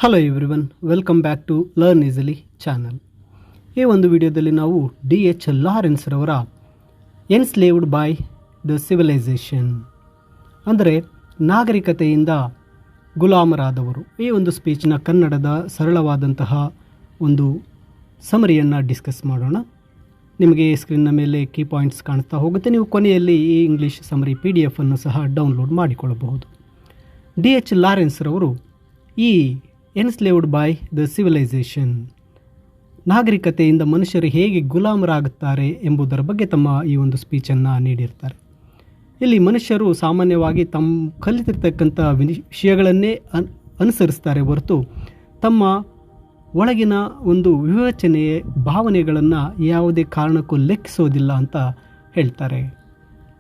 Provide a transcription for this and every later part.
Hello everyone, welcome back to learn easily channel. ಈ ಒಂದು ವಿಡಿಯೋದಲ್ಲಿ ನಾವು D.H. ಲಾರೆನ್ಸ್ ರವರ ಎನ್ಸ್ಲೇವ್ಡ್ ಬೈ ದ ಸಿವಿಲೈಸೇಷನ್ ಅಂದರೆ ನಾಗರಿಕತೆಯಿಂದ ಗುಲಾಮರಾದವರು ಈ ಒಂದು ಸ್ಪೀಚ್ನ ಕನ್ನಡದ ಸರಳವಾದಂತಹ ಒಂದು ಸಮರಿಯನ್ನು ಡಿಸ್ಕಸ್ ಮಾಡೋಣ. ನಿಮಗೆ ಸ್ಕ್ರೀನ್ನ ಮೇಲೆ ಕೀ ಪಾಯಿಂಟ್ಸ್ ಕಾಣಿಸ್ತಾ ಹೋಗುತ್ತೆ. ನೀವು ಕೊನೆಯಲ್ಲಿ ಈ ಇಂಗ್ಲೀಷ್ ಸಮರಿ PDF ಅನ್ನು ಸಹ ಡೌನ್ಲೋಡ್ ಮಾಡಿಕೊಳ್ಳಬಹುದು. D.H. ಲಾರೆನ್ಸ್ ರವರು ಈ ಎನ್ಸ್ಲೇವ್ಡ್ ಬೈ ದ ಸಿವಿಲೈಸೇಷನ್ ನಾಗರಿಕತೆಯಿಂದ ಮನುಷ್ಯರು ಹೇಗೆ ಗುಲಾಮರಾಗುತ್ತಾರೆ ಎಂಬುದರ ಬಗ್ಗೆ ತಮ್ಮ ಈ ಒಂದು ಸ್ಪೀಚನ್ನು ನೀಡಿರ್ತಾರೆ. ಇಲ್ಲಿ ಮನುಷ್ಯರು ಸಾಮಾನ್ಯವಾಗಿ ತಮ್ಮ ಕಲಿತಿರ್ತಕ್ಕಂಥ ವಿಷಯಗಳನ್ನೇ ಅನುಸರಿಸ್ತಾರೆ ಹೊರತು ತಮ್ಮ ಒಳಗಿನ ಒಂದು ವಿವೇಚನೆ ಭಾವನೆಗಳನ್ನು ಯಾವುದೇ ಕಾರಣಕ್ಕೂ ಲೆಕ್ಕಿಸೋದಿಲ್ಲ ಅಂತ ಹೇಳ್ತಾರೆ.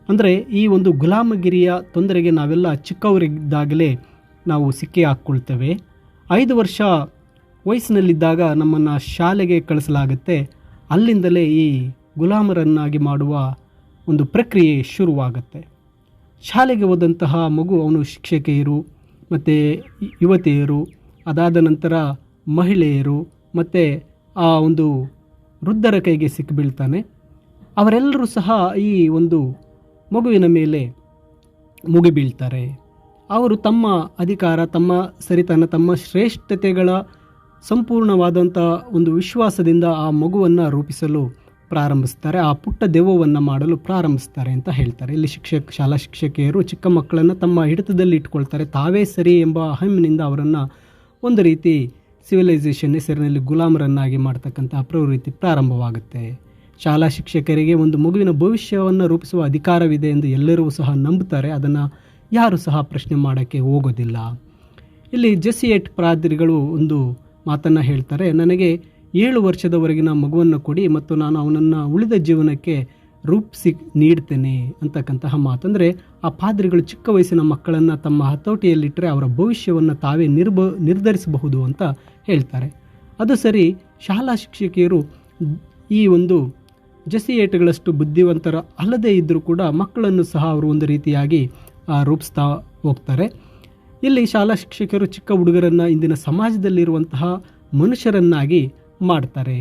ಅಂದರೆ ಈ ಒಂದು ಗುಲಾಮಗಿರಿಯ ತೊಂದರೆಗೆ ನಾವೆಲ್ಲ ಚಿಕ್ಕವರಿದ್ದಾಗಲೇ ನಾವು ಸಿಕ್ಕಿ ಹಾಕ್ಕೊಳ್ತೇವೆ. 5 ವರ್ಷ ವಯಸ್ಸಿನಲ್ಲಿದ್ದಾಗ ನಮ್ಮನ್ನು ಶಾಲೆಗೆ ಕಳಿಸಲಾಗುತ್ತೆ. ಅಲ್ಲಿಂದಲೇ ಈ ಗುಲಾಮರನ್ನಾಗಿ ಮಾಡುವ ಒಂದು ಪ್ರಕ್ರಿಯೆ ಶುರುವಾಗುತ್ತೆ. ಶಾಲೆಗೆ ಹೋದಂತಹ ಮಗು ಅವನು ಶಿಕ್ಷಕಿಯರು ಮತ್ತು ಯುವತಿಯರು, ಅದಾದ ನಂತರ ಮಹಿಳೆಯರು ಮತ್ತು ಆ ಒಂದು ವೃದ್ಧರ ಕೈಗೆ ಸಿಕ್ಕಿಬೀಳ್ತಾನೆ. ಅವರೆಲ್ಲರೂ ಸಹ ಈ ಒಂದು ಮಗುವಿನ ಮೇಲೆ ಮುಗಿಬೀಳ್ತಾರೆ. ಅವರು ತಮ್ಮ ಅಧಿಕಾರ, ತಮ್ಮ ಸರಿತನ, ತಮ್ಮ ಶ್ರೇಷ್ಠತೆಗಳ ಸಂಪೂರ್ಣವಾದಂಥ ಒಂದು ವಿಶ್ವಾಸದಿಂದ ಆ ಮಗುವನ್ನು ರೂಪಿಸಲು ಪ್ರಾರಂಭಿಸ್ತಾರೆ, ಆ ಪುಟ್ಟ ದೆವ್ವವನ್ನು ಮಾಡಲು ಪ್ರಾರಂಭಿಸ್ತಾರೆ ಅಂತ ಹೇಳ್ತಾರೆ. ಇಲ್ಲಿ ಶಾಲಾ ಶಿಕ್ಷಕಿಯರು ಚಿಕ್ಕ ಮಕ್ಕಳನ್ನು ತಮ್ಮ ಹಿಡಿತದಲ್ಲಿ ಇಟ್ಕೊಳ್ತಾರೆ. ತಾವೇ ಸರಿ ಎಂಬ ಅಹಮಿನಿಂದ ಅವರನ್ನು ಒಂದು ರೀತಿ ಸಿವಿಲೈಸೇಷನ್ ಹೆಸರಿನಲ್ಲಿ ಗುಲಾಮರನ್ನಾಗಿ ಮಾಡ್ತಕ್ಕಂಥ ಪ್ರವೃತ್ತಿ ಪ್ರಾರಂಭವಾಗುತ್ತೆ. ಶಾಲಾ ಶಿಕ್ಷಕರಿಗೆ ಒಂದು ಮಗುವಿನ ಭವಿಷ್ಯವನ್ನು ರೂಪಿಸುವ ಅಧಿಕಾರವಿದೆ ಎಂದು ಎಲ್ಲರೂ ಸಹ ನಂಬುತ್ತಾರೆ. ಅದನ್ನು ಯಾರು ಸಹ ಪ್ರಶ್ನೆ ಮಾಡೋಕ್ಕೆ ಹೋಗೋದಿಲ್ಲ. ಇಲ್ಲಿ ಜೆಸ್ಯುಯೇಟ್ ಪಾದ್ರಿಗಳು ಒಂದು ಮಾತನ್ನು ಹೇಳ್ತಾರೆ, ನನಗೆ 7 ವರ್ಷದವರೆಗಿನ ಮಗುವನ್ನು ಕೊಡಿ ಮತ್ತು ನಾನು ಅವನನ್ನು ಉಳಿದ ಜೀವನಕ್ಕೆ ರೂಪಿಸಿ ನೀಡ್ತೇನೆ ಅಂತಕ್ಕಂತಹ ಮಾತಂದರೆ ಆ ಪಾದ್ರಿಗಳು ಚಿಕ್ಕ ವಯಸ್ಸಿನ ಮಕ್ಕಳನ್ನು ತಮ್ಮ ಹತೋಟಿಯಲ್ಲಿಟ್ಟರೆ ಅವರ ಭವಿಷ್ಯವನ್ನು ತಾವೇ ನಿರ್ಧರಿಸಬಹುದು ಅಂತ ಹೇಳ್ತಾರೆ. ಅದು ಸರಿ, ಶಾಲಾ ಶಿಕ್ಷಕಿಯರು ಈ ಒಂದು ಜೆಸ್ಯುಯೇಟ್ಗಳಷ್ಟು ಬುದ್ಧಿವಂತರ ಅಲ್ಲದೇ ಇದ್ದರೂ ಕೂಡ ಮಕ್ಕಳನ್ನು ಸಹ ಅವರು ಒಂದು ರೀತಿಯಾಗಿ ರೂಪಿಸ್ತಾ ಹೋಗ್ತಾರೆ. ಇಲ್ಲಿ ಶಾಲಾ ಶಿಕ್ಷಕರು ಚಿಕ್ಕ ಹುಡುಗರನ್ನು ಇಂದಿನ ಸಮಾಜದಲ್ಲಿರುವಂತಹ ಮನುಷ್ಯರನ್ನಾಗಿ ಮಾಡ್ತಾರೆ.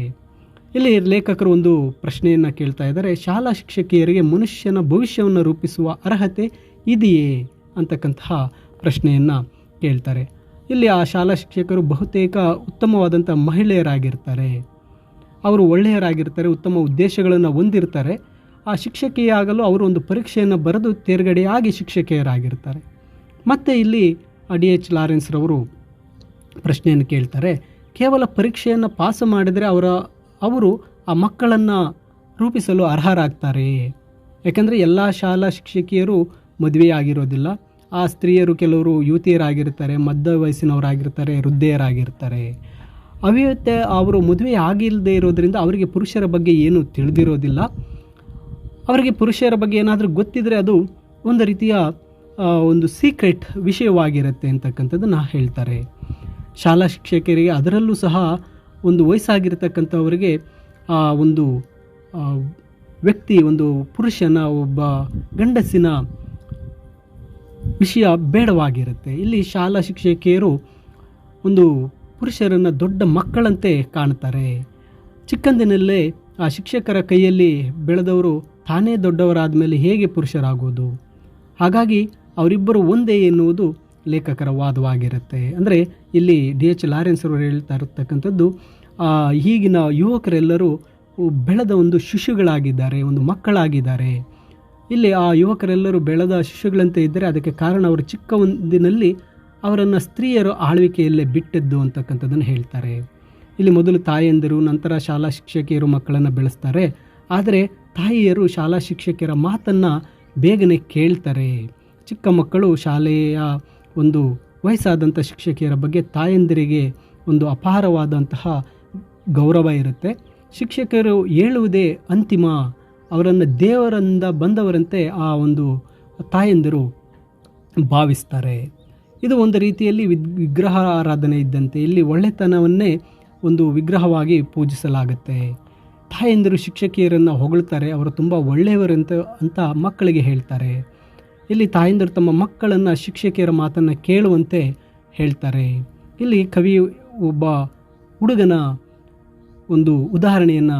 ಇಲ್ಲಿ ಲೇಖಕರು ಒಂದು ಪ್ರಶ್ನೆಯನ್ನು ಕೇಳ್ತಾ ಇದ್ದಾರೆ, ಶಾಲಾ ಶಿಕ್ಷಕಿಯರಿಗೆ ಮನುಷ್ಯನ ಭವಿಷ್ಯವನ್ನು ರೂಪಿಸುವ ಅರ್ಹತೆ ಇದೆಯೇ ಅಂತಕ್ಕಂತಹ ಪ್ರಶ್ನೆಯನ್ನು ಕೇಳ್ತಾರೆ. ಇಲ್ಲಿ ಆ ಶಾಲಾ ಶಿಕ್ಷಕರು ಬಹುತೇಕ ಉತ್ತಮವಾದಂಥ ಮಹಿಳೆಯರಾಗಿರ್ತಾರೆ. ಅವರು ಒಳ್ಳೆಯರಾಗಿರ್ತಾರೆ, ಉತ್ತಮ ಉದ್ದೇಶಗಳನ್ನು ಹೊಂದಿರ್ತಾರೆ. ಆ ಶಿಕ್ಷಕಿಯಾಗಲು ಅವರು ಒಂದು ಪರೀಕ್ಷೆಯನ್ನು ಬರೆದು ತೇರ್ಗಡೆಯಾಗಿ ಶಿಕ್ಷಕಿಯರಾಗಿರ್ತಾರೆ. ಮತ್ತು ಇಲ್ಲಿ D.H. ಲಾರೆನ್ಸ್ ರವರು ಪ್ರಶ್ನೆಯನ್ನು ಕೇಳ್ತಾರೆ, ಕೇವಲ ಪರೀಕ್ಷೆಯನ್ನು ಪಾಸು ಮಾಡಿದರೆ ಅವರು ಆ ಮಕ್ಕಳನ್ನು ರೂಪಿಸಲು ಅರ್ಹರಾಗ್ತಾರೆ. ಯಾಕಂದರೆ ಎಲ್ಲ ಶಾಲಾ ಶಿಕ್ಷಕಿಯರು ಮದುವೆಯಾಗಿರೋದಿಲ್ಲ. ಆ ಸ್ತ್ರೀಯರು ಕೆಲವರು ಯುವತಿಯರಾಗಿರ್ತಾರೆ, ಮಧ್ಯ ವಯಸ್ಸಿನವರಾಗಿರ್ತಾರೆ, ವೃದ್ಧೆಯರಾಗಿರ್ತಾರೆ. ಅವಿಯುತ್ತೆ ಅವರು ಮದುವೆ ಆಗಿಲ್ಲದೆ ಇರೋದರಿಂದ ಅವರಿಗೆ ಪುರುಷರ ಬಗ್ಗೆ ಏನೂ ತಿಳಿದಿರೋದಿಲ್ಲ. ಅವರಿಗೆ ಪುರುಷರ ಬಗ್ಗೆ ಏನಾದರೂ ಗೊತ್ತಿದ್ದರೆ ಅದು ಒಂದು ರೀತಿಯ ಒಂದು ಸೀಕ್ರೆಟ್ ವಿಷಯವಾಗಿರುತ್ತೆ ಅಂತಕ್ಕಂಥದ್ದನ್ನು ಹೇಳ್ತಾರೆ. ಶಾಲಾ ಶಿಕ್ಷಕರಿಗೆ ಅದರಲ್ಲೂ ಸಹ ಒಂದು ವಯಸ್ಸಾಗಿರ್ತಕ್ಕಂಥವರಿಗೆ ಆ ಒಂದು ವ್ಯಕ್ತಿ, ಒಂದು ಪುರುಷನ, ಒಬ್ಬ ಗಂಡಸಿನ ವಿಷಯ ಬೇಡವಾಗಿರುತ್ತೆ. ಇಲ್ಲಿ ಶಾಲಾ ಶಿಕ್ಷಕಿಯರು ಒಂದು ಪುರುಷರನ್ನು ದೊಡ್ಡ ಮಕ್ಕಳಂತೆ ಕಾಣ್ತಾರೆ. ಚಿಕ್ಕಂದಿನಲ್ಲೇ ಆ ಶಿಕ್ಷಕರ ಕೈಯಲ್ಲಿ ಬೆಳೆದವರು ತಾನೇ ದೊಡ್ಡವರಾದ ಮೇಲೆ ಹೇಗೆ ಪುರುಷರಾಗೋದು? ಹಾಗಾಗಿ ಅವರಿಬ್ಬರು ಒಂದೇ ಎನ್ನುವುದು ಲೇಖಕರ ವಾದವಾಗಿರುತ್ತೆ. ಅಂದರೆ ಇಲ್ಲಿ D.H. ಲಾರೆನ್ಸ್ ಅವರು ಹೇಳ್ತಾ ಇರತಕ್ಕಂಥದ್ದು, ಈಗಿನ ಯುವಕರೆಲ್ಲರೂ ಬೆಳೆದ ಒಂದು ಶಿಶುಗಳಾಗಿದ್ದಾರೆ, ಒಂದು ಮಕ್ಕಳಾಗಿದ್ದಾರೆ. ಇಲ್ಲಿ ಆ ಯುವಕರೆಲ್ಲರೂ ಬೆಳೆದ ಶಿಶುಗಳಂತೆ ಇದ್ದರೆ ಅದಕ್ಕೆ ಕಾರಣ ಅವರು ಚಿಕ್ಕ ಒಂದಿನಲ್ಲಿ ಅವರನ್ನು ಸ್ತ್ರೀಯರು ಆಳ್ವಿಕೆಯಲ್ಲೇ ಬಿಟ್ಟಿದ್ದು ಅಂತಕ್ಕಂಥದ್ದನ್ನು ಹೇಳ್ತಾರೆ. ಇಲ್ಲಿ ಮೊದಲು ತಾಯಂದಿರು, ನಂತರ ಶಾಲಾ ಶಿಕ್ಷಕಿಯರು ಮಕ್ಕಳನ್ನು ಬೆಳೆಸ್ತಾರೆ. ಆದರೆ ತಾಯಿಯರು ಶಾಲಾ ಶಿಕ್ಷಕಿಯರ ಮಾತನ್ನು ಬೇಗನೆ ಕೇಳ್ತಾರೆ. ಚಿಕ್ಕ ಮಕ್ಕಳು ಶಾಲೆಯ ಒಂದು ವಯಸ್ಸಾದಂಥ ಶಿಕ್ಷಕಿಯರ ಬಗ್ಗೆ ತಾಯಂದಿರಿಗೆ ಒಂದು ಅಪಾರವಾದಂತಹ ಗೌರವ ಇರುತ್ತೆ. ಶಿಕ್ಷಕರು ಹೇಳುವುದೇ ಅಂತಿಮ, ಅವರನ್ನು ದೇವರಿಂದ ಬಂದವರಂತೆ ಆ ಒಂದು ತಾಯಂದಿರು ಭಾವಿಸ್ತಾರೆ. ಇದು ಒಂದು ರೀತಿಯಲ್ಲಿ ವಿಗ್ರಹ ಆರಾಧನೆ ಇದ್ದಂತೆ. ಇಲ್ಲಿ ಒಳ್ಳೆತನವನ್ನೇ ಒಂದು ವಿಗ್ರಹವಾಗಿ ಪೂಜಿಸಲಾಗುತ್ತೆ. ತಾಯಂದಿರು ಶಿಕ್ಷಕಿಯರನ್ನು ಹೊಗಳ್ತಾರೆ, ಅವರು ತುಂಬ ಒಳ್ಳೆಯವರಂತ ಮಕ್ಕಳಿಗೆ ಹೇಳ್ತಾರೆ. ಇಲ್ಲಿ ತಾಯಂದಿರು ತಮ್ಮ ಮಕ್ಕಳನ್ನು ಶಿಕ್ಷಕಿಯರ ಮಾತನ್ನು ಕೇಳುವಂತೆ ಹೇಳ್ತಾರೆ. ಇಲ್ಲಿ ಕವಿ ಒಬ್ಬ ಹುಡುಗನ ಒಂದು ಉದಾಹರಣೆಯನ್ನು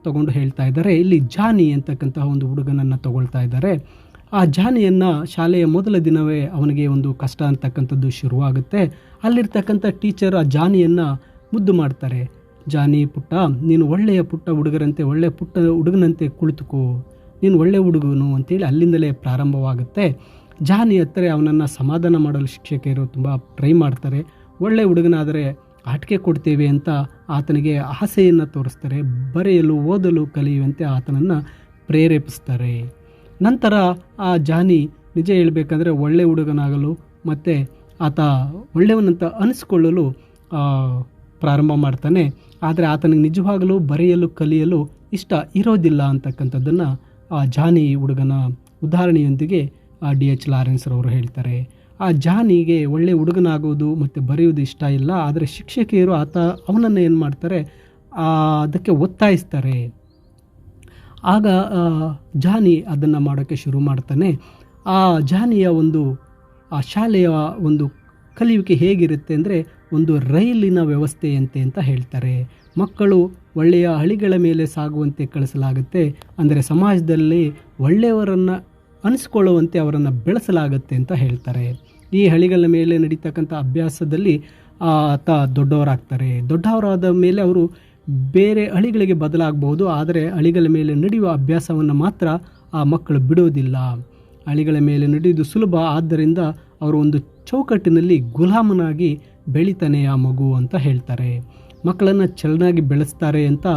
ತಗೊಂಡು ಹೇಳ್ತಾ ಇದ್ದಾರೆ. ಇಲ್ಲಿ ಜಾನಿ ಅಂತಕ್ಕಂತಹ ಒಂದು ಹುಡುಗನನ್ನು ತಗೊಳ್ತಾ ಇದ್ದಾರೆ. ಆ ಜಾನಿಯನ್ನು ಶಾಲೆಯ ಮೊದಲ ದಿನವೇ ಅವನಿಗೆ ಒಂದು ಕಷ್ಟ ಅಂತಕ್ಕಂಥದ್ದು ಶುರುವಾಗುತ್ತೆ. ಅಲ್ಲಿರ್ತಕ್ಕಂಥ ಟೀಚರ್ ಆ ಜಾನಿಯನ್ನು ಮುದ್ದು ಮಾಡ್ತಾರೆ. ಜಾನಿ ಪುಟ್ಟ, ನೀನು ಒಳ್ಳೆಯ ಪುಟ್ಟ ಹುಡುಗರಂತೆ, ಒಳ್ಳೆಯ ಪುಟ್ಟ ಹುಡುಗನಂತೆ ಕುಳಿತುಕೋ, ನೀನು ಒಳ್ಳೆಯ ಹುಡುಗನು ಅಂತೇಳಿ ಅಲ್ಲಿಂದಲೇ ಪ್ರಾರಂಭವಾಗುತ್ತೆ. ಜಾನಿ ಹತ್ತಿರ ಅವನನ್ನು ಸಮಾಧಾನ ಮಾಡಲು ಶಿಕ್ಷಕಿಯರು ತುಂಬ ಟ್ರೈ ಮಾಡ್ತಾರೆ. ಒಳ್ಳೆಯ ಹುಡುಗನಾದರೆ ಆಟಿಕೆ ಕೊಡ್ತೇವೆ ಅಂತ ಆತನಿಗೆ ಆಸೆಯನ್ನು ತೋರಿಸ್ತಾರೆ. ಬರೆಯಲು ಓದಲು ಕಲಿಯುವಂತೆ ಆತನನ್ನು ಪ್ರೇರೇಪಿಸ್ತಾರೆ. ನಂತರ ಆ ಜಾನಿ ನಿಜ ಹೇಳಬೇಕಂದ್ರೆ ಒಳ್ಳೆಯ ಹುಡುಗನಾಗಲು ಮತ್ತು ಆತ ಒಳ್ಳೆಯವನಂತ ಅನಿಸ್ಕೊಳ್ಳಲು ಪ್ರಾರಂಭ ಮಾಡ್ತಾನೆ. ಆದರೆ ಆತನಿಗೆ ನಿಜವಾಗಲೂ ಬರೆಯಲು ಕಲಿಯಲು ಇಷ್ಟ ಇರೋದಿಲ್ಲ ಅಂತಕ್ಕಂಥದ್ದನ್ನು ಆ ಜಾನಿ ಹುಡುಗನ ಉದಾಹರಣೆಯೊಂದಿಗೆ D.H. ಲಾರೆನ್ಸ್ ರವರು ಹೇಳ್ತಾರೆ. ಆ ಜಾನಿಗೆ ಒಳ್ಳೆಯ ಹುಡುಗನಾಗುವುದು ಮತ್ತು ಬರೆಯುವುದು ಇಷ್ಟ ಇಲ್ಲ. ಆದರೆ ಶಿಕ್ಷಕಿಯರು ಅವನನ್ನು ಏನು ಮಾಡ್ತಾರೆ, ಅದಕ್ಕೆ ಒತ್ತಾಯಿಸ್ತಾರೆ. ಆಗ ಜಾನಿ ಅದನ್ನು ಮಾಡೋಕ್ಕೆ ಶುರು ಮಾಡ್ತಾನೆ. ಆ ಜಾನಿಯ ಆ ಶಾಲೆಯ ಒಂದು ಕಲಿಯುವಿಕೆ ಹೇಗಿರುತ್ತೆ ಅಂದರೆ ಒಂದು ರೈಲಿನ ವ್ಯವಸ್ಥೆಯಂತೆ ಅಂತ ಹೇಳ್ತಾರೆ. ಮಕ್ಕಳು ಒಳ್ಳೆಯ ಹಳಿಗಳ ಮೇಲೆ ಸಾಗುವಂತೆ ಕಳಿಸಲಾಗುತ್ತೆ. ಅಂದರೆ ಸಮಾಜದಲ್ಲಿ ಒಳ್ಳೆಯವರನ್ನು ಅನಿಸ್ಕೊಳ್ಳುವಂತೆ ಅವರನ್ನು ಬೆಳೆಸಲಾಗುತ್ತೆ ಅಂತ ಹೇಳ್ತಾರೆ. ಈ ಹಳಿಗಳ ಮೇಲೆ ನಡೀತಕ್ಕಂಥ ಅಭ್ಯಾಸದಲ್ಲಿ ಆತ ದೊಡ್ಡವರಾಗ್ತಾರೆ. ದೊಡ್ಡವರಾದ ಮೇಲೆ ಅವರು ಬೇರೆ ಹಳಿಗಳಿಗೆ ಬದಲಾಗಬಹುದು. ಆದರೆ ಹಳಿಗಳ ಮೇಲೆ ನಡೆಯುವ ಅಭ್ಯಾಸವನ್ನು ಮಾತ್ರ ಆ ಮಕ್ಕಳು ಬಿಡೋದಿಲ್ಲ. ಹಳಿಗಳ ಮೇಲೆ ನಡೆಯುವುದು ಸುಲಭ, ಆದ್ದರಿಂದ ಅವರು ಒಂದು ಚೌಕಟ್ಟಿನಲ್ಲಿ ಗುಲಾಮನಾಗಿ ಬೆಳಿತಾನೆ ಆ ಮಗು ಅಂತ ಹೇಳ್ತಾರೆ. ಮಕ್ಕಳನ್ನು ಚೆನ್ನಾಗಿ ಬೆಳೆಸ್ತಾರೆ ಅಂತ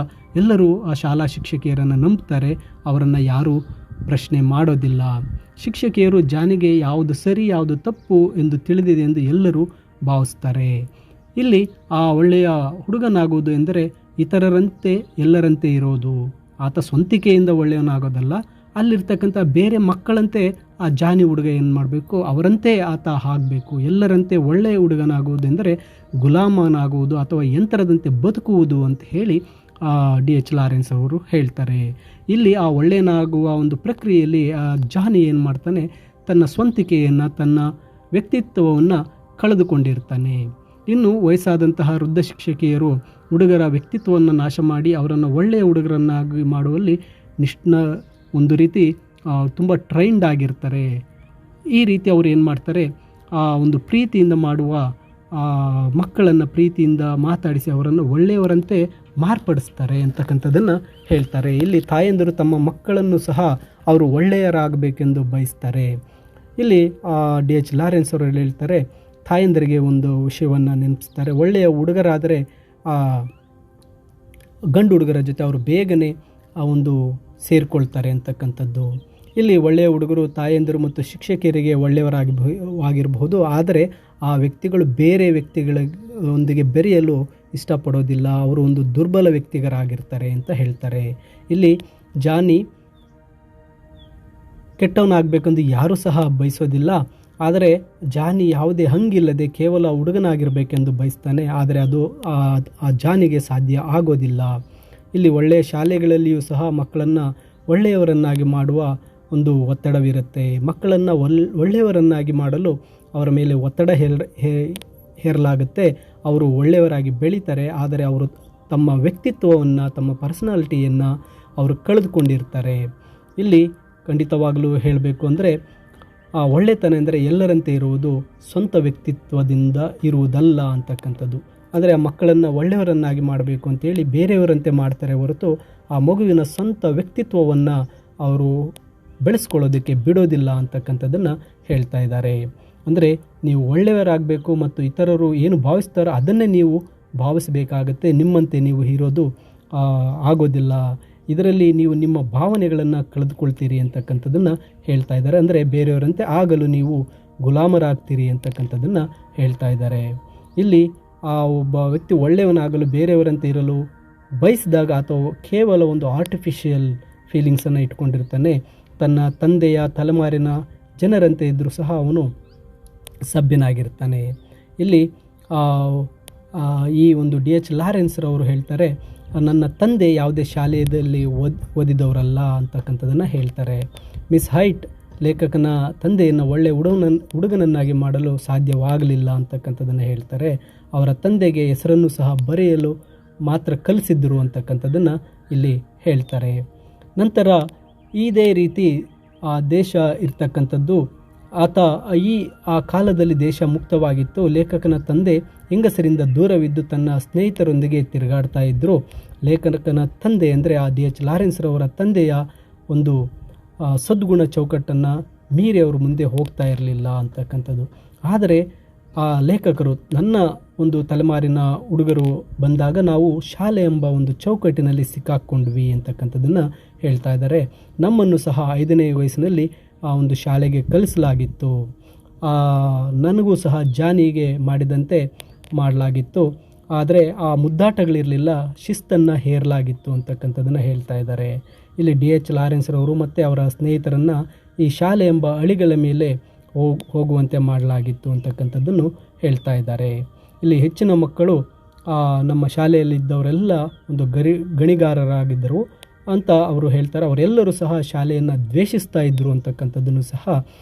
ಎಲ್ಲರೂ ಆ ಶಾಲಾ ಶಿಕ್ಷಕಿಯರನ್ನು ನಂಬ್ತಾರೆ. ಅವರನ್ನು ಯಾರೂ ಪ್ರಶ್ನೆ ಮಾಡೋದಿಲ್ಲ. ಶಿಕ್ಷಕಿಯರು ಜಾನಿಗೆ ಯಾವುದು ಸರಿ ಯಾವುದು ತಪ್ಪು ಎಂದು ತಿಳಿದಿದೆ ಎಂದು ಎಲ್ಲರೂ ಭಾವಿಸ್ತಾರೆ. ಇಲ್ಲಿ ಆ ಒಳ್ಳೆಯ ಹುಡುಗನಾಗುವುದು ಎಂದರೆ ಇತರರಂತೆ ಎಲ್ಲರಂತೆ ಇರೋದು. ಆತ ಸ್ವಂತಿಕೆಯಿಂದ ಒಳ್ಳೆಯವನಾಗೋದಲ್ಲ, ಅಲ್ಲಿರ್ತಕ್ಕಂಥ ಬೇರೆ ಮಕ್ಕಳಂತೆ ಆ ಜಾನಿ ಹುಡುಗ ಏನು ಮಾಡಬೇಕು, ಅವರಂತೆ ಆತ ಆಗಬೇಕು. ಎಲ್ಲರಂತೆ ಒಳ್ಳೆಯ ಹುಡುಗನಾಗುವುದೆಂದರೆ ಗುಲಾಮನಾಗುವುದು ಅಥವಾ ಯಂತ್ರದಂತೆ ಬದುಕುವುದು ಅಂತ ಹೇಳಿ D.H. ಲಾರೆನ್ಸ್ ಅವರು ಹೇಳ್ತಾರೆ. ಇಲ್ಲಿ ಆ ಒಳ್ಳೆಯನಾಗುವ ಒಂದು ಪ್ರಕ್ರಿಯೆಯಲ್ಲಿ ಆ ಜಾನಿ ಏನು ಮಾಡ್ತಾನೆ, ತನ್ನ ಸ್ವಂತಿಕೆಯನ್ನು, ತನ್ನ ವ್ಯಕ್ತಿತ್ವವನ್ನು ಕಳೆದುಕೊಂಡಿರ್ತಾನೆ. ಇನ್ನು ವಯಸ್ಸಾದಂತಹ ವೃದ್ಧ ಶಿಕ್ಷಕಿಯರು ಹುಡುಗರ ವ್ಯಕ್ತಿತ್ವವನ್ನು ನಾಶ ಮಾಡಿ ಅವರನ್ನು ಒಳ್ಳೆಯ ಹುಡುಗರನ್ನಾಗಿ ಮಾಡುವಲ್ಲಿ ಒಂದು ರೀತಿ ತುಂಬ ಟ್ರೈನ್ಡ್ ಆಗಿರ್ತಾರೆ. ಈ ರೀತಿ ಅವರು ಏನು ಮಾಡ್ತಾರೆ, ಆ ಒಂದು ಪ್ರೀತಿಯಿಂದ ಮಾಡುವ ಮಕ್ಕಳನ್ನು ಪ್ರೀತಿಯಿಂದ ಮಾತಾಡಿಸಿ ಅವರನ್ನು ಒಳ್ಳೆಯವರಂತೆ ಮಾರ್ಪಡಿಸ್ತಾರೆ ಅಂತಕ್ಕಂಥದ್ದನ್ನು ಹೇಳ್ತಾರೆ. ಇಲ್ಲಿ ತಾಯಂದಿರು ತಮ್ಮ ಮಕ್ಕಳನ್ನು ಸಹ ಅವರು ಒಳ್ಳೆಯರಾಗಬೇಕೆಂದು ಬಯಸ್ತಾರೆ. ಇಲ್ಲಿ D.H. ಲಾರೆನ್ಸ್ ಅವರು ಹೇಳ್ತಾರೆ, ತಾಯಂದಿರಿಗೆ ಒಂದು ವಿಷಯವನ್ನು ನೆನಪಿಸ್ತಾರೆ. ಒಳ್ಳೆಯ ಹುಡುಗರಾದರೆ ಗಂಡು ಹುಡುಗರ ಜೊತೆ ಅವರು ಬೇಗನೆ ಸೇರಿಕೊಳ್ತಾರೆ ಅಂತಕ್ಕಂಥದ್ದು. ಇಲ್ಲಿ ಒಳ್ಳೆಯ ಹುಡುಗರು ತಾಯಂದಿರು ಮತ್ತು ಶಿಕ್ಷಕಿಯರಿಗೆ ಒಳ್ಳೆಯವರಾಗಿರಬಹುದು, ಆದರೆ ಆ ವ್ಯಕ್ತಿಗಳು ಬೇರೆ ವ್ಯಕ್ತಿಗಳೊಂದಿಗೆ ಬೆರೆಯಲು ಇಷ್ಟಪಡೋದಿಲ್ಲ. ಅವರು ಒಂದು ದುರ್ಬಲ ವ್ಯಕ್ತಿಗರಾಗಿರ್ತಾರೆ ಅಂತ ಹೇಳ್ತಾರೆ. ಇಲ್ಲಿ ಜಾನಿ ಕೆಟ್ಟವನಾಗಬೇಕೆಂದು ಯಾರೂ ಸಹ ಬಯಸೋದಿಲ್ಲ. ಆದರೆ ಜಾನಿ ಯಾವುದೇ ಹಂಗಿಲ್ಲದೆ ಕೇವಲ ಹುಡುಗನಾಗಿರಬೇಕೆಂದು ಬಯಸ್ತಾನೆ. ಆದರೆ ಅದು ಆ ಜಾನಿಗೆ ಸಾಧ್ಯ ಆಗೋದಿಲ್ಲ. ಇಲ್ಲಿ ಒಳ್ಳೆಯ ಶಾಲೆಗಳಲ್ಲಿಯೂ ಸಹ ಮಕ್ಕಳನ್ನು ಒಳ್ಳೆಯವರನ್ನಾಗಿ ಮಾಡುವ ಒಂದು ಒತ್ತಡವಿರುತ್ತೆ. ಮಕ್ಕಳನ್ನು ಒಳ್ಳೆಯವರನ್ನಾಗಿ ಮಾಡಲು ಅವರ ಮೇಲೆ ಒತ್ತಡ ಹೇರಲಾಗುತ್ತೆ. ಅವರು ಒಳ್ಳೆಯವರಾಗಿ ಬೆಳೀತಾರೆ, ಆದರೆ ಅವರು ತಮ್ಮ ವ್ಯಕ್ತಿತ್ವವನ್ನು, ತಮ್ಮ ಪರ್ಸನಾಲಿಟಿಯನ್ನು ಅವರು ಕಳೆದುಕೊಂಡಿರ್ತಾರೆ. ಇಲ್ಲಿ ಖಂಡಿತವಾಗಲೂ ಹೇಳಬೇಕು ಅಂದರೆ ಒಳ್ಳೆತನ ಎಂದರೆ ಎಲ್ಲರಂತೆ ಇರುವುದು, ಸ್ವಂತ ವ್ಯಕ್ತಿತ್ವದಿಂದ ಇರುವುದಲ್ಲ ಅಂತಕ್ಕಂಥದ್ದು. ಆದರೆ ಆ ಮಕ್ಕಳನ್ನು ಒಳ್ಳೆಯವರನ್ನಾಗಿ ಮಾಡಬೇಕು ಅಂತೇಳಿ ಬೇರೆಯವರಂತೆ ಮಾಡ್ತಾರೆ ಹೊರತು ಆ ಮಗುವಿನ ಸ್ವಂತ ವ್ಯಕ್ತಿತ್ವವನ್ನು ಅವರು ಬೆಳೆಸ್ಕೊಳ್ಳೋದಕ್ಕೆ ಬಿಡೋದಿಲ್ಲ ಅಂತಕ್ಕಂಥದ್ದನ್ನು ಹೇಳ್ತಾ ಇದ್ದಾರೆ. ಅಂದರೆ ನೀವು ಒಳ್ಳೆಯವರಾಗಬೇಕು ಮತ್ತು ಇತರರು ಏನು ಭಾವಿಸ್ತಾರೋ ಅದನ್ನೇ ನೀವು ಭಾವಿಸಬೇಕಾಗತ್ತೆ. ನಿಮ್ಮಂತೆ ನೀವು ಇರೋದು ಆಗೋದಿಲ್ಲ. ಇದರಲ್ಲಿ ನೀವು ನಿಮ್ಮ ಭಾವನೆಗಳನ್ನು ಕಳೆದುಕೊಳ್ತೀರಿ ಅಂತಕ್ಕಂಥದ್ದನ್ನು ಹೇಳ್ತಾ ಇದ್ದಾರೆ. ಅಂದರೆ ಬೇರೆಯವರಂತೆ ಆಗಲು ನೀವು ಗುಲಾಮರಾಗ್ತೀರಿ ಅಂತಕ್ಕಂಥದ್ದನ್ನು ಹೇಳ್ತಾ ಇದ್ದಾರೆ. ಇಲ್ಲಿ ಒಬ್ಬ ವ್ಯಕ್ತಿ ಒಳ್ಳೆಯವನಾಗಲು ಬೇರೆಯವರಂತೆ ಇರಲು ಬಯಸಿದಾಗ ಅಥವಾ ಕೇವಲ ಒಂದು ಆರ್ಟಿಫಿಷಿಯಲ್ ಫೀಲಿಂಗ್ಸನ್ನು ಇಟ್ಕೊಂಡಿರ್ತಾನೆ. ತನ್ನ ತಂದೆಯ ತಲೆಮಾರಿನ ಜನರಂತೆ ಇದ್ದರೂ ಸಹ ಅವನು ಸಭ್ಯನಾಗಿರ್ತಾನೆ. ಇಲ್ಲಿ ಈ ಒಂದು D.H. ಲಾರೆನ್ಸ್ ರವರು ಹೇಳ್ತಾರೆ, ನನ್ನ ತಂದೆ ಯಾವುದೇ ಶಾಲೆಯಲ್ಲಿ ಓದಿದವರಲ್ಲ ಅಂತಕ್ಕಂಥದ್ದನ್ನು ಹೇಳ್ತಾರೆ. ಮಿಸ್ ಹೈಟ್ ಲೇಖಕನ ತಂದೆಯನ್ನು ಒಳ್ಳೆಯ ಹುಡುಗನನ್ನಾಗಿ ಮಾಡಲು ಸಾಧ್ಯವಾಗಲಿಲ್ಲ ಅಂತಕ್ಕಂಥದ್ದನ್ನು ಹೇಳ್ತಾರೆ. ಅವರ ತಂದೆಗೆ ಹೆಸರನ್ನು ಸಹ ಬರೆಯಲು ಮಾತ್ರ ಕಲಿಸಿದ್ರು ಅಂತಕ್ಕಂಥದ್ದನ್ನು ಇಲ್ಲಿ ಹೇಳ್ತಾರೆ. ನಂತರ ಇದೇ ರೀತಿ ಆ ದೇಶ ಇರ್ತಕ್ಕಂಥದ್ದು ಆ ಕಾಲದಲ್ಲಿ ದೇಶ ಮುಕ್ತವಾಗಿತ್ತು. ಲೇಖಕನ ತಂದೆ ಹೆಂಗಸರಿಂದ ದೂರವಿದ್ದು ತನ್ನ ಸ್ನೇಹಿತರೊಂದಿಗೆ ತಿರುಗಾಡ್ತಾ ಇದ್ದರು. ಲೇಖಕನ ತಂದೆ ಅಂದರೆ ಆ D.H. ಲಾರೆನ್ಸ್ ರವರ ತಂದೆಯ ಒಂದು ಸದ್ಗುಣ ಚೌಕಟ್ಟನ್ನು ಮೀರಿ ಅವರು ಮುಂದೆ ಹೋಗ್ತಾ ಇರಲಿಲ್ಲ ಅಂತಕ್ಕಂಥದ್ದು. ಆದರೆ ಆ ಲೇಖಕರು ನನ್ನ ಒಂದು ತಲೆಮಾರಿನ ಹುಡುಗರು ಬಂದಾಗ ನಾವು ಶಾಲೆ ಎಂಬ ಒಂದು ಚೌಕಟ್ಟಿನಲ್ಲಿ ಸಿಕ್ಕಾಕ್ಕೊಂಡ್ವಿ ಅಂತಕ್ಕಂಥದ್ದನ್ನು ಹೇಳ್ತಾ ಇದ್ದಾರೆ. ನಮ್ಮನ್ನು ಸಹ 5ನೇ ವಯಸ್ಸಿನಲ್ಲಿ ಆ ಒಂದು ಶಾಲೆಗೆ ಕಳಿಸಲಾಗಿತ್ತು. ನನಗೂ ಸಹ ಜಾನಿಗೆ ಮಾಡಿದಂತೆ ಮಾಡಲಾಗಿತ್ತು. ಆದರೆ ಆ ಮುದ್ದಾಟಗಳಿರಲಿಲ್ಲ, ಶಿಸ್ತನ್ನು ಹೇರಲಾಗಿತ್ತು ಅಂತಕ್ಕಂಥದ್ದನ್ನು ಹೇಳ್ತಾ ಇದ್ದಾರೆ. ಇಲ್ಲಿ D.H. ಲಾರೆನ್ಸ್ ರವರು ಮತ್ತು ಅವರ ಸ್ನೇಹಿತರನ್ನು ಈ ಶಾಲೆ ಎಂಬ ಹಳಿಗಳ ಮೇಲೆ ಹೋಗುವಂತೆ ಮಾಡಲಾಗಿತ್ತು ಅಂತಕ್ಕಂಥದ್ದನ್ನು ಹೇಳ್ತಾ ಇದ್ದಾರೆ. ಇಲ್ಲಿ ಹೆಚ್ಚಿನ ಮಕ್ಕಳು ನಮ್ಮ ಶಾಲೆಯಲ್ಲಿದ್ದವರೆಲ್ಲ ಒಂದು ಗಣಿಗಾರರಾಗಿದ್ದರು ಅಂತ ಅವರು ಹೇಳ್ತಾರೆ. ಅವರೆಲ್ಲರೂ ಸಹ ಶಾಲೆಯನ್ನು ದ್ವೇಷಿಸ್ತಾ ಇದ್ದರು ಅಂತಕ್ಕಂಥದ್ದನ್ನು ಸಹ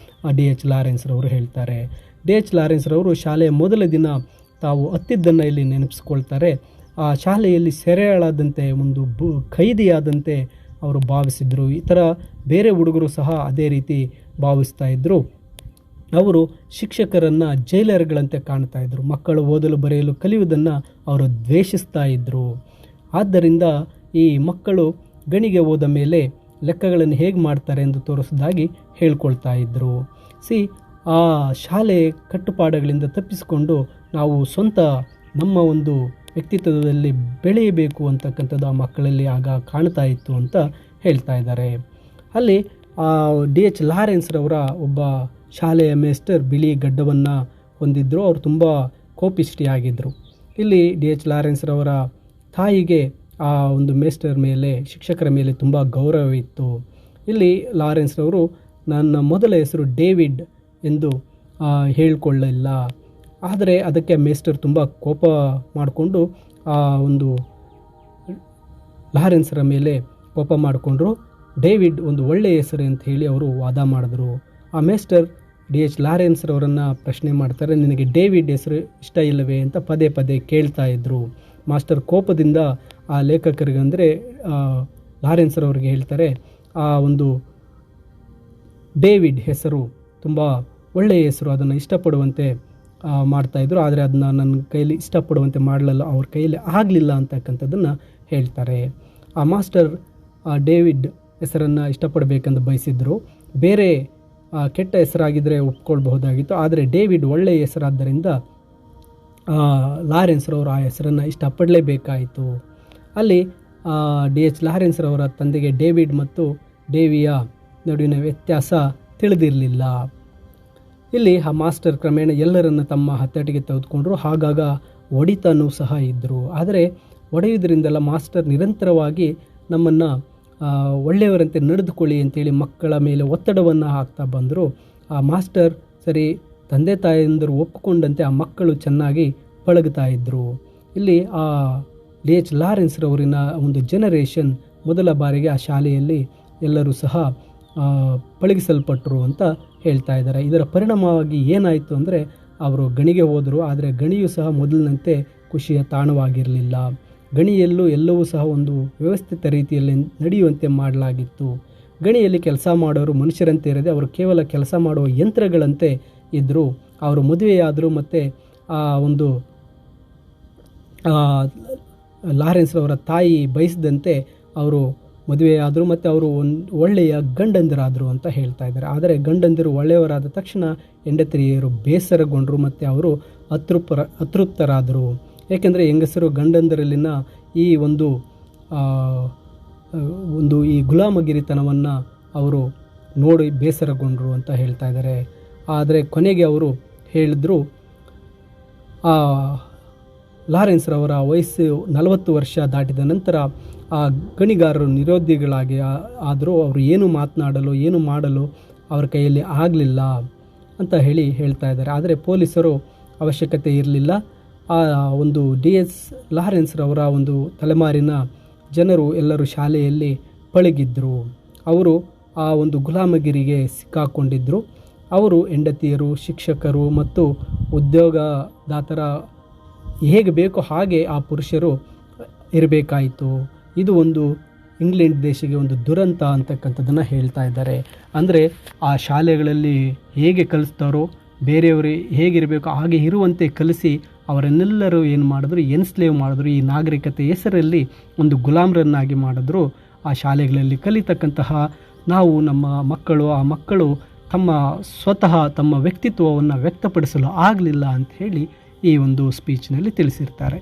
D.H. ಲಾರೆನ್ಸ್ ರವರು ಹೇಳ್ತಾರೆ. D.H. ಲಾರೆನ್ಸ್ ರವರು ಶಾಲೆಯ ಮೊದಲ ದಿನ ತಾವು ಹತ್ತಿದ್ದನ್ನು ಇಲ್ಲಿ ನೆನಪಿಸ್ಕೊಳ್ತಾರೆ. ಆ ಶಾಲೆಯಲ್ಲಿ ಸೆರೆಯಾಳಾದಂತೆ ಒಂದು ಖೈದಿಯಾದಂತೆ ಅವರು ಭಾವಿಸಿದರು. ಈ ಥರ ಬೇರೆ ಹುಡುಗರು ಸಹ ಅದೇ ರೀತಿ ಭಾವಿಸ್ತಾ ಇದ್ದರು. ಅವರು ಶಿಕ್ಷಕರನ್ನು ಜೈಲರ್ಗಳಂತೆ ಕಾಣ್ತಾ ಇದ್ದರು. ಮಕ್ಕಳು ಓದಲು ಬರೆಯಲು ಕಲಿಯುವುದನ್ನು ಅವರು ದ್ವೇಷಿಸ್ತಾ ಇದ್ದರು. ಆದ್ದರಿಂದ ಈ ಮಕ್ಕಳು ಗಣಿಗೆ ಹೋದ ಮೇಲೆ ಲೆಕ್ಕಗಳನ್ನು ಹೇಗೆ ಮಾಡ್ತಾರೆ ಎಂದು ತೋರಿಸೋದಾಗಿ ಹೇಳ್ಕೊಳ್ತಾ ಇದ್ದರು. ಆ ಶಾಲೆ ಕಟ್ಟುಪಾಡುಗಳಿಂದ ತಪ್ಪಿಸಿಕೊಂಡು ನಾವು ಸ್ವಂತ ನಮ್ಮ ಒಂದು ವ್ಯಕ್ತಿತ್ವದಲ್ಲಿ ಬೆಳೆಯಬೇಕು ಅಂತಕ್ಕಂಥದ್ದು ಆ ಮಕ್ಕಳಲ್ಲಿ ಆಗ ಕಾಣ್ತಾ ಇತ್ತು ಅಂತ ಹೇಳ್ತಾ ಇದ್ದಾರೆ. ಅಲ್ಲಿ D.H. ಲಾರೆನ್ಸ್ ರವರ ಒಬ್ಬ ಶಾಲೆಯ ಮೇಸ್ಟರ್ ಬಿಳಿ ಗಡ್ಡವನ್ನು ಹೊಂದಿದ್ದರು. ಅವರು ತುಂಬ ಕೋಪಿಷ್ಟಿಯಾಗಿದ್ದರು. ಇಲ್ಲಿ D.H. ಲಾರೆನ್ಸ್ ರವರ ತಾಯಿಗೆ ಆ ಒಂದು ಮೇಸ್ಟರ್ ಮೇಲೆ, ಶಿಕ್ಷಕರ ಮೇಲೆ ತುಂಬ ಗೌರವವಿತ್ತು. ಇಲ್ಲಿ ಲಾರೆನ್ಸ್ ರವರು ನನ್ನ ಮೊದಲ ಹೆಸರು ಡೇವಿಡ್ ಎಂದು ಹೇಳಿಕೊಳ್ಳಲಿಲ್ಲ. ಆದರೆ ಅದಕ್ಕೆ ಮೇಸ್ಟರ್ ತುಂಬ ಕೋಪ ಮಾಡಿಕೊಂಡು ಆ ಒಂದು ಲಾರೆನ್ಸ್ರ ಮೇಲೆ ಕೋಪ ಮಾಡಿಕೊಂಡ್ರು. ಡೇವಿಡ್ ಒಂದು ಒಳ್ಳೆಯ ಹೆಸರು ಅಂತ ಹೇಳಿ ಅವರು ವಾದ ಮಾಡಿದ್ರು. ಆ ಮೇಸ್ಟರ್ D.H. ಲಾರೆನ್ಸ್ ರವರನ್ನು ಪ್ರಶ್ನೆ ಮಾಡ್ತಾರೆ, ನಿನಗೆ ಡೇವಿಡ್ ಹೆಸರು ಇಷ್ಟ ಇಲ್ಲವೇ ಅಂತ ಪದೇ ಪದೇ ಕೇಳ್ತಾ ಇದ್ದರು. ಮಾಸ್ಟರ್ ಕೋಪದಿಂದ ಆ ಲೇಖಕರಿಗೆ ಅಂದರೆ ಲಾರೆನ್ಸ್ ರವರಿಗೆ ಹೇಳ್ತಾರೆ, ಆ ಒಂದು ಡೇವಿಡ್ ಹೆಸರು ತುಂಬ ಒಳ್ಳೆಯ ಹೆಸರು, ಅದನ್ನು ಇಷ್ಟಪಡುವಂತೆ ಮಾಡ್ತಾಯಿದ್ರು. ಆದರೆ ಅದನ್ನ ನನ್ನ ಕೈಲಿ ಇಷ್ಟಪಡುವಂತೆ ಮಾಡಲಿಲ್ಲ, ಅವ್ರ ಕೈಯಲ್ಲಿ ಆಗಲಿಲ್ಲ ಅಂತಕ್ಕಂಥದ್ದನ್ನು ಹೇಳ್ತಾರೆ. ಆ ಮಾಸ್ಟರ್ ಡೇವಿಡ್ ಹೆಸರನ್ನು ಇಷ್ಟಪಡಬೇಕೆಂದು ಬಯಸಿದ್ರು. ಬೇರೆ ಕೆಟ್ಟ ಹೆಸರಾಗಿದ್ದರೆ ಒಪ್ಕೊಳ್ಬಹುದಾಗಿತ್ತು. ಆದರೆ ಡೇವಿಡ್ ಒಳ್ಳೆಯ ಹೆಸರಾದ್ದರಿಂದ ಲಾರೆನ್ಸ್ ರವರು ಆ ಹೆಸರನ್ನು ಇಷ್ಟಪಡಲೇಬೇಕಾಯಿತು. ಅಲ್ಲಿ D.H. ಲಾರೆನ್ಸ್ ರವರ ತಂದೆಗೆ ಡೇವಿಡ್ ಮತ್ತು ಡೇವಿಯ ನಡುವಿನ ವ್ಯತ್ಯಾಸ ತಿಳಿದಿರಲಿಲ್ಲ. ಇಲ್ಲಿ ಆ ಮಾಸ್ಟರ್ ಕ್ರಮೇಣ ಎಲ್ಲರನ್ನು ತಮ್ಮ ಹತೋಟಿಗೆ ತೆಗೆದುಕೊಂಡ್ರು. ಆಗಾಗ ಹೊಡಿತಾನೂ ಸಹ ಇದ್ದರು. ಆದರೆ ಹೊಡೆಯುವುದರಿಂದಲ್ಲ, ಮಾಸ್ಟರ್ ನಿರಂತರವಾಗಿ ನಮ್ಮನ್ನು ಒಳ್ಳೆಯವರಂತೆ ನಡೆದುಕೊಳ್ಳಿ ಅಂತೇಳಿ ಮಕ್ಕಳ ಮೇಲೆ ಒತ್ತಡವನ್ನು ಹಾಕ್ತಾ ಬಂದರು. ಆ ಮಾಸ್ಟರ್ ಸರಿ ತಂದೆ ತಾಯಿಯಂದರು ಒಪ್ಪಿಕೊಂಡಂತೆ ಆ ಮಕ್ಕಳು ಚೆನ್ನಾಗಿ ಪಳಗ್ತಾ ಇದ್ದರು. ಇಲ್ಲಿ ಆ D.H. ಲಾರೆನ್ಸ್ ರವರಿನ ಒಂದು ಜನರೇಷನ್ ಮೊದಲ ಬಾರಿಗೆ ಆ ಶಾಲೆಯಲ್ಲಿ ಎಲ್ಲರೂ ಸಹ ಪಳಗಿಸಲ್ಪಟ್ಟರು ಅಂತ ಹೇಳ್ತಾ ಇದ್ದಾರೆ. ಇದರ ಪರಿಣಾಮವಾಗಿ ಏನಾಯಿತು ಅಂದರೆ ಅವರು ಗಣಿಗೆ ಹೋದರು. ಆದರೆ ಗಣಿಯೂ ಸಹ ಮೊದಲಿನಂತೆ ಖುಷಿಯ ತಾಣವಾಗಿರಲಿಲ್ಲ. ಗಣಿಯಲ್ಲೂ ಎಲ್ಲವೂ ಸಹ ಒಂದು ವ್ಯವಸ್ಥಿತ ರೀತಿಯಲ್ಲಿ ನಡೆಯುವಂತೆ ಮಾಡಲಾಗಿತ್ತು. ಗಣಿಯಲ್ಲಿ ಕೆಲಸ ಮಾಡೋರು ಮನುಷ್ಯರಂತೆ ಇರದೆ ಅವರು ಕೇವಲ ಕೆಲಸ ಮಾಡುವ ಯಂತ್ರಗಳಂತೆ ಇದ್ದರು. ಅವರು ಮದುವೆಯಾದರು ಮತ್ತು ಆ ಒಂದು ಲಾರೆನ್ಸ್ ರವರ ತಾಯಿ ಬಯಸಿದಂತೆ ಅವರು ಮದುವೆಯಾದರು ಮತ್ತು ಅವರು ಒಂದು ಒಳ್ಳೆಯ ಗಂಡಂದಿರಾದರು ಅಂತ ಹೇಳ್ತಾ ಇದ್ದಾರೆ. ಆದರೆ ಗಂಡಂದಿರು ಒಳ್ಳೆಯವರಾದ ತಕ್ಷಣ ಹೆಂಡತಿಯರು ಬೇಸರಗೊಂಡರು ಮತ್ತು ಅವರು ಅತೃಪ್ತರಾದರು. ಏಕೆಂದರೆ ಹೆಂಗಸರು ಗಂಡಂದಿರಲ್ಲಿನ ಈ ಒಂದು ಈ ಗುಲಾಮಗಿರಿತನವನ್ನು ಅವರು ನೋಡಿ ಬೇಸರಗೊಂಡರು ಅಂತ ಹೇಳ್ತಾ ಇದ್ದಾರೆ. ಆದರೆ ಕೊನೆಗೆ ಅವರು ಹೇಳಿದ್ರು, ಲಾರೆನ್ಸ್ ರವರ ವಯಸ್ಸು 40 ವರ್ಷ ದಾಟಿದ ನಂತರ ಆ ಗಣಿಗಾರರು ನಿರುದ್ಯೋಗಿಗಳಾಗಿ ಆದರೂ ಅವರು ಏನು ಮಾತನಾಡಲು ಏನು ಮಾಡಲು ಅವರ ಕೈಯಲ್ಲಿ ಆಗಲಿಲ್ಲ ಅಂತ ಹೇಳ್ತಾ ಇದ್ದಾರೆ. ಆದರೆ ಪೊಲೀಸರು ಅವಶ್ಯಕತೆ ಇರಲಿಲ್ಲ. ಆ ಒಂದು D.H. ಲಾರೆನ್ಸ್ ರವರ ಒಂದು ತಲೆಮಾರಿನ ಜನರು ಎಲ್ಲರೂ ಶಾಲೆಯಲ್ಲಿ ಪಳಗಿದ್ದರು. ಅವರು ಆ ಒಂದು ಗುಲಾಮಗಿರಿಗೆ ಸಿಕ್ಕಾಕೊಂಡಿದ್ದರು. ಅವರು ಹೆಂಡತಿಯರು, ಶಿಕ್ಷಕರು ಮತ್ತು ಉದ್ಯೋಗದಾತರ ಹೇಗೆ ಬೇಕೋ ಹಾಗೆ ಆ ಪುರುಷರು ಇರಬೇಕಾಯಿತು. ಇದು ಒಂದು ಇಂಗ್ಲೆಂಡ್ ದೇಶಕ್ಕೆ ಒಂದು ದುರಂತ ಅಂತಕ್ಕಂಥದ್ದನ್ನು ಹೇಳ್ತಾ ಇದ್ದಾರೆ. ಅಂದರೆ ಆ ಶಾಲೆಗಳಲ್ಲಿ ಹೇಗೆ ಕಲಿಸ್ತಾರೋ ಬೇರೆಯವರು ಹೇಗಿರಬೇಕು ಹಾಗೆ ಇರುವಂತೆ ಕಲಿಸಿ ಅವರನ್ನೆಲ್ಲರೂ ಏನು ಮಾಡಿದ್ರು, ಎನ್ಸ್ಲೇವ್ ಮಾಡಿದ್ರು. ಈ ನಾಗರಿಕತೆ ಹೆಸರಲ್ಲಿ ಒಂದು ಗುಲಾಮರನ್ನಾಗಿ ಮಾಡಿದ್ರು. ಆ ಶಾಲೆಗಳಲ್ಲಿ ಕಲಿತಕ್ಕಂತಹ ನಾವು ನಮ್ಮ ಮಕ್ಕಳು, ಆ ಮಕ್ಕಳು ತಮ್ಮ ವ್ಯಕ್ತಿತ್ವವನ್ನು ವ್ಯಕ್ತಪಡಿಸಲು ಆಗಲಿಲ್ಲ ಅಂತ ಹೇಳಿ ಈ ಒಂದು ಸ್ಪೀಚ್ನಲ್ಲಿ ತಿಳಿಸಿರ್ತಾರೆ.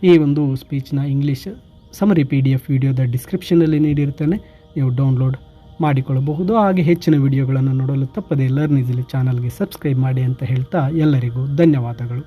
ಈ ಒಂದು ಸ್ಪೀಚ್ನ ಇಂಗ್ಲೀಷ್ ಸಮರಿ PDF ವಿಡಿಯೋದ ಡಿಸ್ಕ್ರಿಪ್ಷನಲ್ಲಿ ನೀಡಿರ್ತೇನೆ, ನೀವು ಡೌನ್ಲೋಡ್ ಮಾಡಿಕೊಳ್ಳಬಹುದು. ಹಾಗೆ ಹೆಚ್ಚಿನ ವಿಡಿಯೋಗಳನ್ನು ನೋಡಲು ತಪ್ಪದೆ ಲರ್ನ್ ಈಸಿಲಿ ಚಾನಲ್ಗೆ ಸಬ್ಸ್ಕ್ರೈಬ್ ಮಾಡಿ ಅಂತ ಹೇಳ್ತಾ ಎಲ್ಲರಿಗೂ ಧನ್ಯವಾದಗಳು.